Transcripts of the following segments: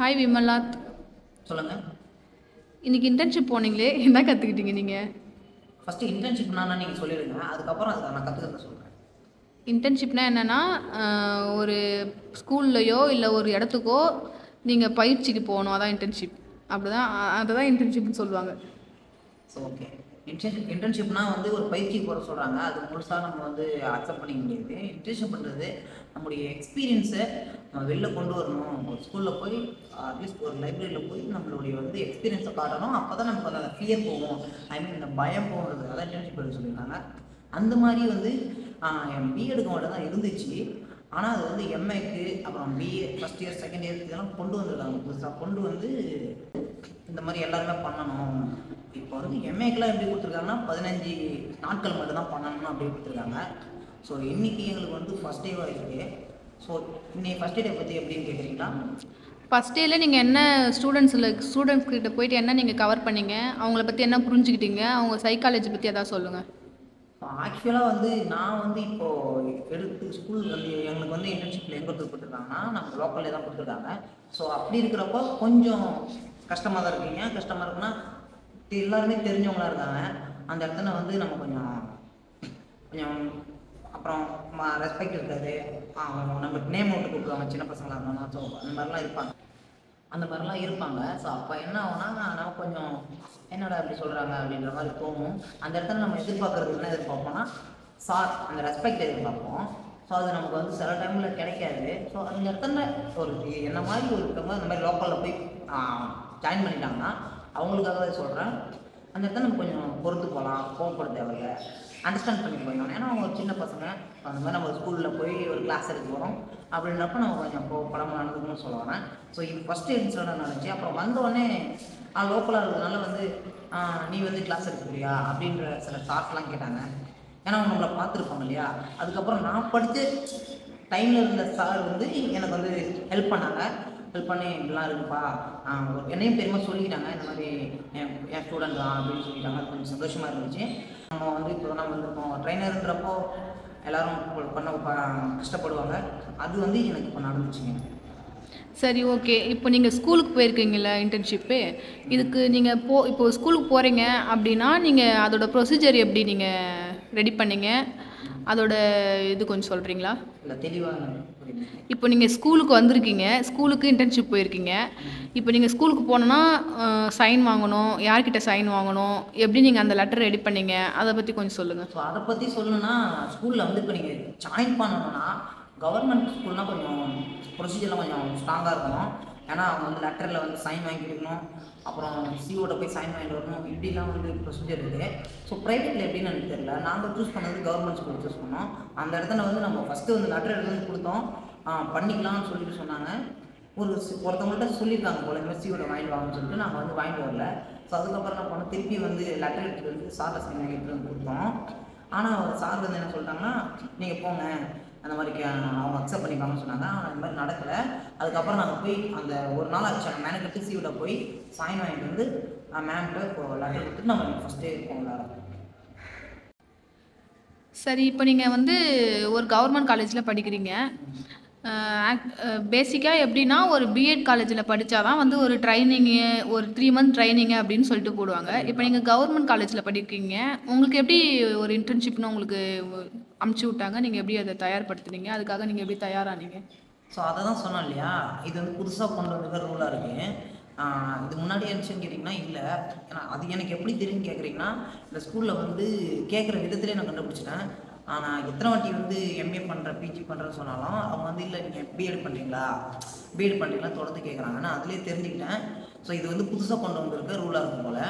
Hi விமலாத். சொல்லுங்க. இன்னைக்கு internship போனீங்களே, என்ன கற்றுக்கிட்டீங்க நீங்கள்? ஃபஸ்ட்டு இன்டர்ன்ஷிப்னா நீங்கள் சொல்லிடுங்க, அதுக்கப்புறம் அதை நான் கற்றுக்கிறத சொல்கிறேன். இன்டர்ன்ஷிப்னா என்னென்னா, ஒரு ஸ்கூல்லையோ இல்லை ஒரு இடத்துக்கோ நீங்கள் பயிற்சிக்கு போகணும். அதான் இன்டர்ன்ஷிப். அப்படிதான், அதுதான் இன்டர்ன்ஷிப்னு சொல்லுவாங்க. ஸோ ஓகே, இன்டர்ன்ஷிப்னா வந்து ஒரு பயிற்சிக்கு போகிற சொல்கிறாங்க. அது முழுசாக நம்ம வந்து அக்செப்ட் பண்ணிக்க முடியாது. இன்டர்ன்ஷிப் பண்ணுறது நம்முடைய எக்ஸ்பீரியன்ஸை நம்ம வெளில கொண்டு வரணும். ஒரு ஸ்கூலில் போய் அட்லீஸ்ட் ஒரு லைப்ரரியில் போய் நம்மளுடைய வந்து எக்ஸ்பீரியன்ஸை காட்டணும். அப்போ தான் நமக்கு அந்த ஃபியர் போகும், ஐ மீன் இந்த பயம் போகிறது. அதான் இன்டர்ன்ஷிப் பண்ணி சொல்லியிருக்காங்க. அந்த மாதிரி வந்து என் பிஎடுக்கு மட்டும் தான் இருந்துச்சு. ஆனால் அது வந்து எம்ஏக்கு அப்புறம் BA first year second year இதெல்லாம் கொண்டு வந்திருக்காங்க. புதுசாக கொண்டு வந்து இந்த மாதிரி எல்லாருமே பண்ணணும். இப்போ வந்து எம்ஏக்கெலாம் எப்படி கொடுத்துருக்காங்கன்னா 15 நாட்கள் மட்டும்தான் பண்ணணும் அப்படி கொடுத்துருக்காங்க. ஸோ இன்றைக்கி எங்களுக்கு வந்து ஃபஸ்ட் டேவாக இருக்குது. ஸோ இன்னைக்கு ஃபஸ்ட் டே பற்றி எப்படின்னு கேட்குறீங்களா? ஃபஸ்ட் டேயில் நீங்கள் என்ன ஸ்டூடெண்ட்ஸ் கிட்ட போயிட்டு என்ன நீங்கள் கவர் பண்ணீங்க, அவங்கள பற்றி என்ன புரிஞ்சுக்கிட்டீங்க, அவங்க சைக்காலஜி பற்றி எதாவது சொல்லுங்கள். ஆக்சுவலாக வந்து நான் வந்து இப்போது எடுத்து ஸ்கூல் வந்து எங்களுக்கு வந்து இன்டர்ன்ஷிப்பில் எங்கே கொடுத்துருக்காங்கன்னா நம்ம லோக்கல்லே தான் கொடுத்துருக்காங்க. ஸோ அப்படி இருக்கிறப்போ கொஞ்சம் கஷ்டமாக தான் இருக்கீங்க. கஷ்டமாக இருக்குன்னா எல்லாருமே தெரிஞ்சவங்களாக இருக்காங்க. அந்த இடத்துல வந்து நம்ம கொஞ்சம் கொஞ்சம் அப்புறம் ரெஸ்பெக்ட் இருக்காது. நம்ம நேம் விட்டு கூப்பிடுவாங்க சின்ன பசங்களாக இருந்தாலும். ஸோ அந்த மாதிரிலாம் இருப்பாங்க. ஸோ அப்போ என்ன ஆகும்னா நம்ம கொஞ்சம் என்னடா இப்படி சொல்கிறாங்க அப்படின்ற மாதிரி தோணும். அந்த இடத்துல நம்ம எதிர்பார்க்குறது என்ன எதிர்பார்ப்போம்னா சார் அந்த ரெஸ்பெக்ட் எதிர்பார்ப்போம். ஸோ அது நமக்கு வந்து சில டைமில் கிடைக்காது. ஸோ அந்த இடத்துல ஒரு என்ன மாதிரி ஒரு இருக்கவங்க அந்த மாதிரி லோக்கலில் போய் ஜாயின் பண்ணிட்டாங்கன்னா அவங்களுக்காக சொல்கிறேன். அந்த இடத்துல நம்ம கொஞ்சம் பொறுத்து போகலாம், கோவப்பட தேவையில்லை, அண்டர்ஸ்டாண்ட் பண்ணி போயிடணும். ஏன்னா அவங்க ஒரு சின்ன பசங்க. அந்த மாதிரி நம்ம ஸ்கூலில் போய் ஒரு கிளாஸ் எடுக்க போகிறோம் அப்படின்றப்ப நம்ம கொஞ்சம் படமாக நடந்துக்கணும்னு சொல்லுவாங்க. ஸோ இது ஃபஸ்ட்டு இன்சிடென்ட் நடந்துச்சு. அப்புறம் வந்தோடனே லோக்கலாக இருக்கிறதுனால வந்து நீ வந்து கிளாஸ் எடுத்துக்கிறியா அப்படின்ற சில தாட்ஸ்லாம் கேட்டாங்க. ஏன்னா அவங்க நம்மளை பார்த்துருப்பாங்க இல்லையா. அதுக்கப்புறம் நான் படித்த டைமில் இருந்த சார் வந்து எனக்கு வந்து ஹெல்ப் பண்ணி இப்படிலாம் இருக்குப்பா, என்னையும் பெருமை சொல்லிக்கிட்டாங்க. இந்த மாதிரி என் ஸ்டூடெண்ட் தான் அப்படின்னு சொல்லிட்டாங்க. அது கொஞ்சம் சந்தோஷமாக இருந்துச்சு. நம்ம வந்து இப்போ நம்ம வந்திருக்கோம் ட்ரைனருன்றப்போ எல்லோரும் பண்ண கஷ்டப்படுவாங்க. அது வந்து எனக்கு இப்போ நடந்துச்சுங்க. சரி, ஓகே. இப்போ நீங்கள் ஸ்கூலுக்கு போயிருக்கீங்கள இன்டர்ன்ஷிப்பு, இதுக்கு நீங்கள் இப்போ ஸ்கூலுக்கு போகிறீங்க அப்படின்னா நீங்கள் அதோட ப்ரொசீஜர் எப்படி நீங்கள் ரெடி பண்ணீங்க, அதோட இது கொஞ்சம் சொல்கிறீங்களா? இல்லை தெளிவாக. இப்போ நீங்கள் ஸ்கூலுக்கு வந்திருக்கீங்க, ஸ்கூலுக்கு இன்டர்ன்ஷிப் போயிருக்கீங்க. இப்போ நீங்கள் ஸ்கூலுக்கு போனோன்னா சைன் வாங்கணும், யார்கிட்ட சைன் வாங்கணும், எப்படி நீங்கள் அந்த லெட்டர் ரெடி பண்ணீங்க, அதை பற்றி கொஞ்சம் சொல்லுங்கள். ஸோ அதை பற்றி சொல்லணுன்னா ஸ்கூலில் வந்து இப்போ நீங்கள் ஜாயின் பண்ணணுன்னா கவர்மெண்ட் ஸ்கூல்னால் கொஞ்சம் ப்ரொசீஜர்லாம் கொஞ்சம் ஸ்ட்ராங்காக இருக்கணும். ஏன்னா அவங்க வந்து லெட்டரில் வந்து சைன் வாங்கி கொடுக்கணும், அப்புறம் சிஓட போய் சைன் வாங்கிட்டு வரணும், இப்படிலாம் வந்து ப்ரொசீஜர் இருக்குது. ஸோ ப்ரைவேட்டில் எப்படின்னு எனக்கு தெரியல. நாங்கள் சூஸ் பண்ணது கவர்மெண்ட் ஸ்கூல் சூஸ் பண்ணோம். அந்த இடத்துல வந்து நம்ம ஃபஸ்ட்டு வந்து லெட்டர் எடுத்து வந்து கொடுத்தோம், பண்ணிக்கலாம்னு சொல்லிட்டு சொன்னாங்க. ஒருத்தவங்கள்ட்ட சொல்லியிருக்காங்க போல இந்த மாதிரி சிஓட வாங்கிட்டு வாங்கன்னு சொல்லிட்டு நாங்கள் வந்து வாங்கிட்டு வரல. ஸோ அதுக்கப்புறம் என்ன பண்ணோம், திருப்பி வந்து லெட்டர் எடுத்துகிட்டு வந்து சாரில் சைன் வாங்கி எடுத்துகிட்டு வந்து கொடுத்தோம். ஆனால் சார் வந்து என்ன சொல்லிட்டாங்கன்னா நீங்கள் போங்க அந்த மாதிரி அவங்க அக்செப்ட் பண்ணிப்பாங்கன்னு சொன்னாங்க. ஆனால் அந்த மாதிரி நடக்கலை. அதுக்கப்புறம் நாங்கள் போய் அந்த ஒரு நாள் ஆச்சு அந்த மேனுக்கிட்ட சிஓட போய் சைன் வாங்கிட்டு வந்து மேம்கிட்ட இப்போ லெட்டர் கொடுத்துட்டு நம்ம ஃபஸ்ட்டே போகலாம். சரி, இப்போ நீங்கள் வந்து ஒரு கவர்மெண்ட் காலேஜில் படிக்கிறீங்க. பேசிக்காக எப்படின்னா ஒரு பிஎட் காலேஜில் படித்தா தான் வந்து ஒரு ட்ரைனிங்கு, ஒரு 3 மந்த் ட்ரைனிங்கு அப்படின்னு சொல்லிட்டு போடுவாங்க. இப்போ நீங்கள் கவர்மெண்ட் காலேஜில் படிக்கிறீங்க, உங்களுக்கு எப்படி ஒரு இன்டர்ன்ஷிப்னு உங்களுக்கு அமுச்சு விட்டாங்க, நீங்கள் எப்படி அதை தயார்படுத்துனீங்க, அதுக்காக நீங்கள் எப்படி தயாரானீங்க? ஸோ அதை தான் சொன்னோம் இல்லையா, இது வந்து புதுசாக கொண்டு வந்த ரூலாக இருக்குது. இது முன்னாடி இருந்துச்சுன்னு கேட்டிங்கன்னா இல்லை. ஏன்னா அது எனக்கு எப்படி தெரியும்னு கேட்குறீங்கன்னா, இந்த ஸ்கூலில் வந்து கேட்குற விதத்துலேயே நான் கண்டுபிடிச்சிட்டேன். ஆனால் எத்தனை வாட்டி வந்து எம்ஏ பண்ணுறேன் பிஜி பண்ணுறேன்னு சொன்னாலும் அவங்க வந்து இல்லை நீங்கள் பிஎட் பண்ணுறீங்களா தொடர்ந்து கேட்குறாங்க. நான் அதிலே தெரிஞ்சுக்கிட்டேன். ஸோ இது வந்து புதுசாக கொண்டு வந்திருக்க ரூலாக இருக்கும் போல்.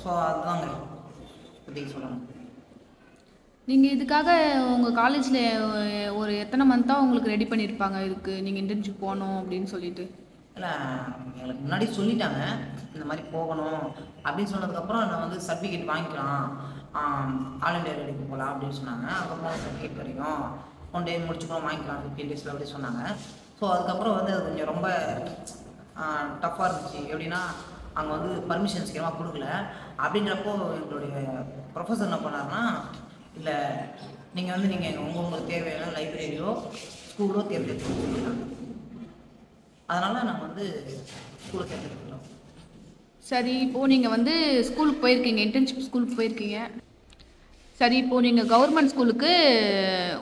ஸோ அதுதாங்க இப்படி சொல்லணும். நீங்கள் இதுக்காக உங்கள் காலேஜில் ஒரு எத்தனை மந்த்தாக உங்களுக்கு ரெடி பண்ணியிருப்பாங்க இதுக்கு நீங்கள் இன்டர்ன்ஷிப் போகணும் அப்படின்னு சொல்லிட்டு? இல்லை எங்களுக்கு முன்னாடி சொல்லிட்டாங்க இந்த மாதிரி போகணும் அப்படின்னு சொன்னதுக்கப்புறம் நான் வந்து சர்டிஃபிகேட் வாங்கிக்கலாம், ஆல் இண்டியா ரேடியோக்கு போகலாம் அப்படின்னு சொன்னாங்க. அதுக்கப்புறம் சர்டிஃபிகேட் கிடைக்கும், 1 டே முடிச்சுக்கலாம், வாங்கிக்கலாம் 15 டேஸில் அப்படி சொன்னாங்க. ஸோ அதுக்கப்புறம் வந்து அது கொஞ்சம் ரொம்ப டஃப்பாக இருந்துச்சு. எப்படின்னா அங்கே வந்து பர்மிஷன் சீக்கிரமாக கொடுக்கல. அப்படின்றப்போ எங்களுடைய ப்ரொஃபஸர் என்ன பண்ணாருன்னா, இல்லை நீங்கள் வந்து உங்களுக்கு தேவையான லைப்ரரியோ ஸ்கூலோ தேர்ந்தெடுத்து. அதனால் நாங்கள் வந்து ஸ்கூலில் சேர்த்துருக்கோம். சரி, இப்போது நீங்கள் வந்து ஸ்கூலுக்கு போயிருக்கீங்க, இன்டர்ன்ஷிப் ஸ்கூலுக்கு போயிருக்கீங்க. சரி, இப்போது நீங்கள் கவர்மெண்ட் ஸ்கூலுக்கு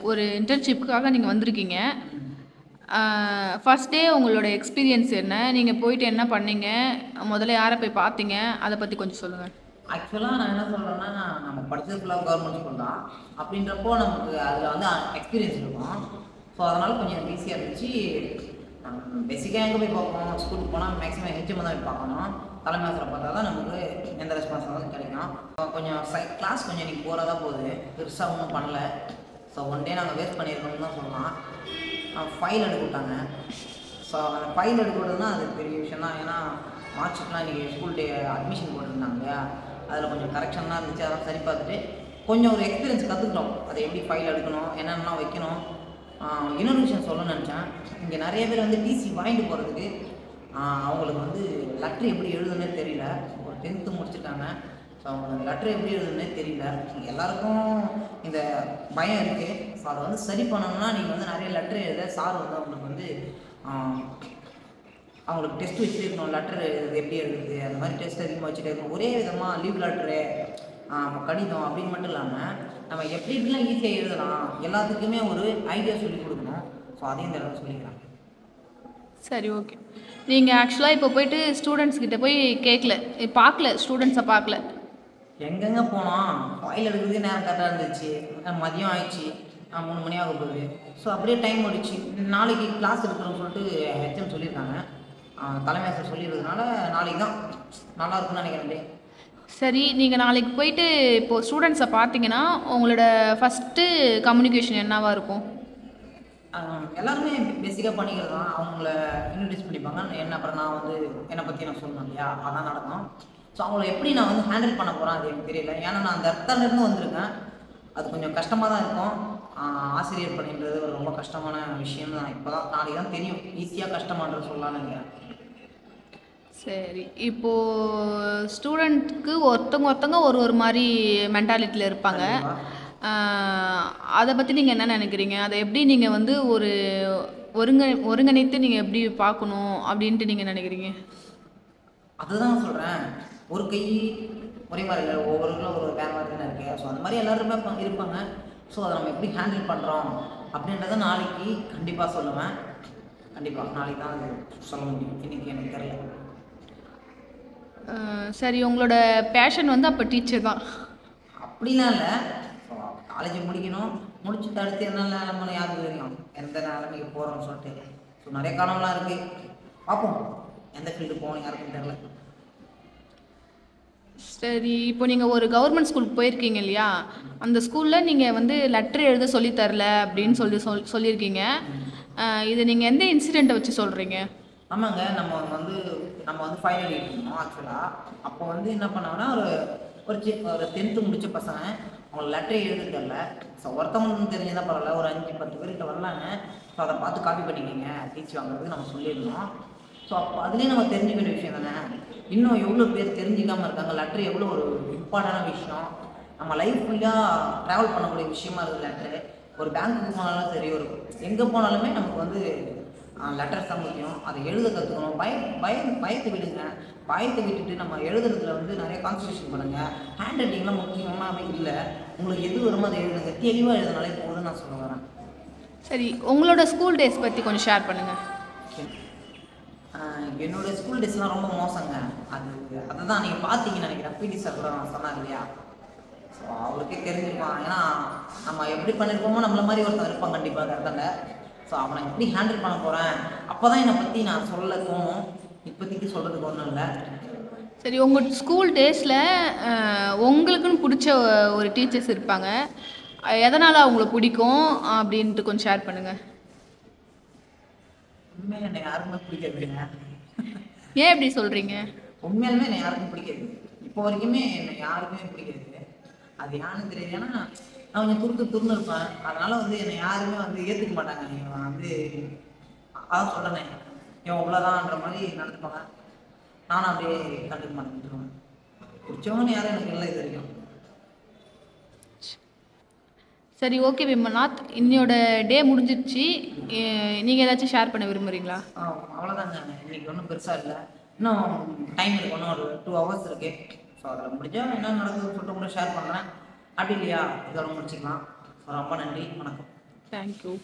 ஒரு இன்டர்ன்ஷிப்புக்காக நீங்கள் வந்திருக்கீங்க. ஃபர்ஸ்ட் டே உங்களோட எக்ஸ்பீரியன்ஸ் என்ன? நீங்கள் போயிட்டு என்ன பண்ணீங்க? முதல்ல யாரை போய் பார்த்தீங்க? அதை பற்றி கொஞ்சம் சொல்லுங்கள். ஆக்சுவலாக நான் என்ன சொல்கிறேன்னா, நம்ம படித்தது ஃபுல்லாக கவர்மெண்ட் ஸ்கூல் தான். அப்படின்றப்போ நமக்கு அதில் வந்து எக்ஸ்பீரியன்ஸ் இருக்கும். ஸோ அதனால் கொஞ்சம் எனக்கு ஈஸியாக இருந்துச்சு. பேசிக்காக எங்கே போய் பார்க்கணும், ஸ்கூலுக்கு போனால் மேக்ஸிமம் ஹெச்எம் தான் போய் பார்க்கணும். தலைமை ஆசிரியரை பார்த்தா தான் நமக்கு எந்த ரெஸ்பான்ஸாலும் கிடைக்கும். கொஞ்சம் கிளாஸ் கொஞ்சம் எனக்கு போகிறதா தான் போகுது, பெருசாக ஒன்றும் பண்ணல. ஸோ ஒன் டே நாங்கள் வேஸ்ட் பண்ணியிருக்கோம்னு தான் சொல்லலாம். ஃபைல் எடுக்க விட்டாங்க. ஸோ அந்த ஃபைல் எடுக்க விட்டதுன்னா அது பெரிய விஷயம் தான். ஏன்னா மார்க்ஷீட்லாம் இன்றைக்கி ஸ்கூல் டே அட்மிஷன் போட்டிருந்தாங்க இல்லையா, அதில் கொஞ்சம் கரெக்ஷன்லாம் இருந்துச்சு. அதெல்லாம் சரி பார்த்துட்டு கொஞ்சம் ஒரு எக்ஸ்பீரியன்ஸ் கற்றுக்கிட்டோம். அதை எப்படி ஃபைல் எடுக்கணும், என்னென்னலாம் வைக்கணும். இன்னொரு விஷயம் சொல்லணும்னு நினச்சேன். இங்கே நிறைய பேர் வந்து டிசி வாங்கிட்டு போகிறதுக்கு அவங்களுக்கு வந்து லெட்ரு எப்படி எழுதுன்னே தெரியல. ஒரு 10th முடிச்சுட்டாங்க. ஸோ அவங்களுக்கு லெட்ரு எப்படி எழுதுன்னே தெரியல. எல்லாருக்கும் இந்த பயம் இருக்குது. ஸோ அதை வந்து சரி பண்ணணும்னா நீங்கள் வந்து நிறைய லெட்ரு எழுத சார் வந்து அவங்களுக்கு வந்து அவங்களுக்கு டெஸ்ட் வச்சுருக்கணும். லெட்ரு எப்படி எழுதுது அந்த மாதிரி டெஸ்ட் அதிகமாக வச்சுட்டே இருக்கணும். ஒரே விதமாக லீவ் லெட்ரு, கடிதம் அப்படின்னு மட்டும் இல்லாமல் நம்ம எப்படி எப்படிலாம் ஈஸியாக எழுதலாம் எல்லாத்துக்குமே ஒரு ஐடியா சொல்லி கொடுக்கணும். ஸோ அதையும் இந்த இடத்துல சொல்லிக்கிறேன். சரி, ஓகே. நீங்கள் ஆக்சுவலாக இப்போ போயிட்டு ஸ்டூடெண்ட்ஸ் கிட்ட போய் கேட்கல, பார்க்கல, ஸ்டூடெண்ட்ஸை பார்க்கல. எங்கெங்கே போனோம், ஃபைல் எடுக்கிறதுக்கு நேரம் கரெக்டாக இருந்துச்சு. மதியம் ஆயிடுச்சு, 3 மணி ஆக போகுது. ஸோ அப்படியே டைம் ஓடிச்சு. நாளைக்கு கிளாஸ் எடுக்கிறோம்னு சொல்லிட்டு ஹெச்எம் சொல்லியிருக்காங்க. தலைமை ஆசிரியர் சொல்லிடுறதுனால நாளைக்கு தான் நல்லா இருக்குன்னு நினைக்கிறேன். சரி, நீங்கள் நாளைக்கு போயிட்டு இப்போது ஸ்டூடெண்ட்ஸை பார்த்தீங்கன்னா உங்களோட ஃபஸ்ட்டு கம்யூனிகேஷன் என்னவாக இருக்கும்? எல்லாருமே பேசிக்காக பண்ணிக்கிறது தான். அவங்கள இன்ட்ரடியூஸ் பண்ணிப்பாங்க. என்ன அப்புறம் நான் வந்து என்னை பற்றி நான் சொல்லணும் இல்லையா, அதான் நடக்கும். ஸோ அவங்கள எப்படி நான் வந்து ஹேண்டில் பண்ண போகிறேன் அது எனக்கு தெரியல. ஏன்னா நான் அந்த இடத்துலேருந்து வந்திருக்கேன். அது கொஞ்சம் கஷ்டமாக தான் இருக்கும். ஆசிரியர் பணின்றது ஒரு ரொம்ப கஷ்டமான விஷயம்னு நான் இப்போ தான் நாளைக்கு தான் தெரியும். ஈஸியாக கஷ்டமானது சொல்லலாம்னு நினைக்கிறேன். சரி, இப்போது ஸ்டூடெண்ட்டுக்கு ஒருத்தவங்க ஒரு மாதிரி மென்டாலிட்டியில் இருப்பாங்க. அதை பற்றி நீங்கள் என்ன நினைக்கிறீங்க? அதை எப்படி நீங்கள் வந்து ஒரு ஒருங்கிணைத்து நீங்கள் எப்படி பார்க்கணும் அப்படின்ட்டு நீங்கள் நினைக்கிறீங்க? அதுதான் சொல்கிறேன். ஒரு கை ஒரே மாதிரி இல்லை, ஒவ்வொருக்கும் ஒரு வேறு மாதிரி தானே இருக்குது. ஸோ அந்த மாதிரி எல்லாருமே இருப்பாங்க. ஸோ அதை நம்ம எப்படி ஹேண்டில் பண்ணுறோம் அப்படின்றத நாளைக்கு கண்டிப்பாக சொல்லுவேன். கண்டிப்பாக நாளைக்கு தான் அது சொல்ல முடியும். இன்றைக்கி எனக்கு தெரியல. சரி, உங்களோட பேஷன் வந்து அப்போ டீச்சர் தான்? அப்படிலாம் இல்லை. ஸோ காலேஜ் முடிக்கணும், முடிச்சுட்டு அடுத்து என்ன நிலைமைன்னு யாருக்கு தெரியும், எந்த நிலைமைக்கு போகிறோம்னு சொல்லிட்டு. ஸோ நிறைய காலம்லாம் இருக்குது. பார்ப்போம் எந்த ஃபீல்டு போகணும் யாருக்கும் தெரியல. சரி, இப்போ நீங்கள் ஒரு கவர்மெண்ட் ஸ்கூலுக்கு போயிருக்கீங்க இல்லையா, அந்த ஸ்கூலில் நீங்கள் வந்து லெட்ரு எழுத சொல்லித்தரல அப்படின்னு சொல்லியிருக்கீங்க. இது நீங்கள் எந்த இன்சிடெண்ட்டை வச்சு சொல்கிறீங்க? ஆமாங்க, நம்ம வந்து ஃபைனல் இயர் இருந்தோம் ஆக்சுவலாக. அப்போ வந்து என்ன பண்ணோம்னா ஒரு 10th முடித்த பசங்க அவங்க லெட்டரை எழுத தெரியல. ஸோ ஒருத்தவங்களுக்கு தெரிஞ்சதான் பரவாயில்ல, ஒரு 5-10 பேர்கிட்ட வரலாங்க. ஸோ அதை பார்த்து காப்பி பண்ணிக்கிங்க டீச் வாங்குறதுக்கு நம்ம சொல்லியிருந்தோம். ஸோ அப்போ அதுலேயே நம்ம தெரிஞ்சுக்க வேண்டிய விஷயம் தானே. இன்னும் எவ்வளோ பேர் தெரிஞ்சிக்காமல் இருக்காங்க. லெட்ரு எவ்வளோ ஒரு இம்பார்ட்டண்டான விஷயம், நம்ம லைஃப் ஃபுல்லாக ட்ராவல் பண்ணக்கூடிய விஷயமா இருக்குது லெட்ரு. ஒரு பேங்க்குக்கு போனாலும் சரி, ஒரு எங்கே போனாலுமே நமக்கு வந்து லெட்டர்ஸ் தான் முக்கியம். அதை எழுத கற்றுக்கணும். பயத்தை விடுங்க. பயத்தை விட்டுட்டு நம்ம எழுதுறதுல வந்து நிறைய கான்சன்ட்ரேஷன் பண்ணுங்கள். ஹேண்ட் ரைட்டிங்லாம் முக்கியமாகவே இல்லை. உங்களுக்கு எது வருமோ அதை எழுதுங்க. தெளிவாக எழுதுனாலே போதும்னு நான் சொல்ல வரேன். சரி, உங்களோட ஸ்கூல் டேஸ் பற்றி கொஞ்சம் ஷேர் பண்ணுங்கள். என்னோடய ஸ்கூல் டேஸ்லாம் ரொம்ப மோசங்க. அதை தான் நீங்கள் பார்த்தீங்கன்னு நினைக்கிறேன். பிடி சார் கூட நான் சொன்னார் இல்லையா, ஸோ அவருக்கே தெரிஞ்சிருப்பான். ஏன்னா நம்ம எப்படி பண்ணியிருப்போமோ நம்மள மாதிரி ஒருத்தர் இருப்பான் கண்டிப்பாக கரெக்டாக. ஸோ அவனை எப்படி ஹேண்டில் பண்ண போகிறேன் அப்போ தான் என்னை பற்றி நான் சொல்ல தோணும். இப்போதைக்கு சொல்கிறதுக்கு ஒன்றும் இல்லை. சரி, உங்கள் ஸ்கூல் டேஸில் உங்களுக்குன்னு பிடிச்ச ஒரு டீச்சர்ஸ் இருப்பாங்க. எதனால் அவங்கள பிடிக்கும் அப்படின்ட்டு கொஞ்சம் ஷேர் பண்ணுங்கள். உண்மையில என்னை யாருக்குமே பிடிக்காதுங்க. ஏன் எப்படி சொல்கிறீங்க? உண்மையாலுமே என்னை யாருக்கும் பிடிக்காது. இப்போ வரைக்குமே என்னை யாருக்குமே பிடிக்காது. அது யாருன்னு தெரியாது. ஏன்னா நான் கொஞ்சம் துருன்னு இருப்பேன். அதனால் வந்து என்னை யாருமே வந்து ஏற்றுக்க மாட்டாங்க. இவன் வந்து அதான் சொல்கிறேனே, இவன் அவ்வளோதான்ற மாதிரி நடந்துப்பாங்க. நானும் அப்படியே கண்டுக்க மாட்டேன். பிடிச்சவங்கன்னு யாரும் எனக்கு இல்லை இது வரைக்கும். சரி, ஓகே விமல்நாத், இன்னையோட டே முடிஞ்சிருச்சு. நீங்கள் ஏதாச்சும் ஷேர் பண்ண விரும்புகிறீங்களா? அவ்வளோதாங்க. இன்னைக்கு ஒன்றும் பெருசாக இல்லை. இன்னும் டைம் இருக்கு, இன்னும் ஒரு 2 hours இருக்கு. ஸோ அதில் முடிஞ்சால் என்ன நடக்குதுன்னு சொல்லிட்டு கூட ஷேர் பண்ணுறேன். அப்படி இல்லையா இதோட முடிச்சுக்கலாம். ஸோ ரொம்ப நன்றி, வணக்கம். தேங்க்யூ.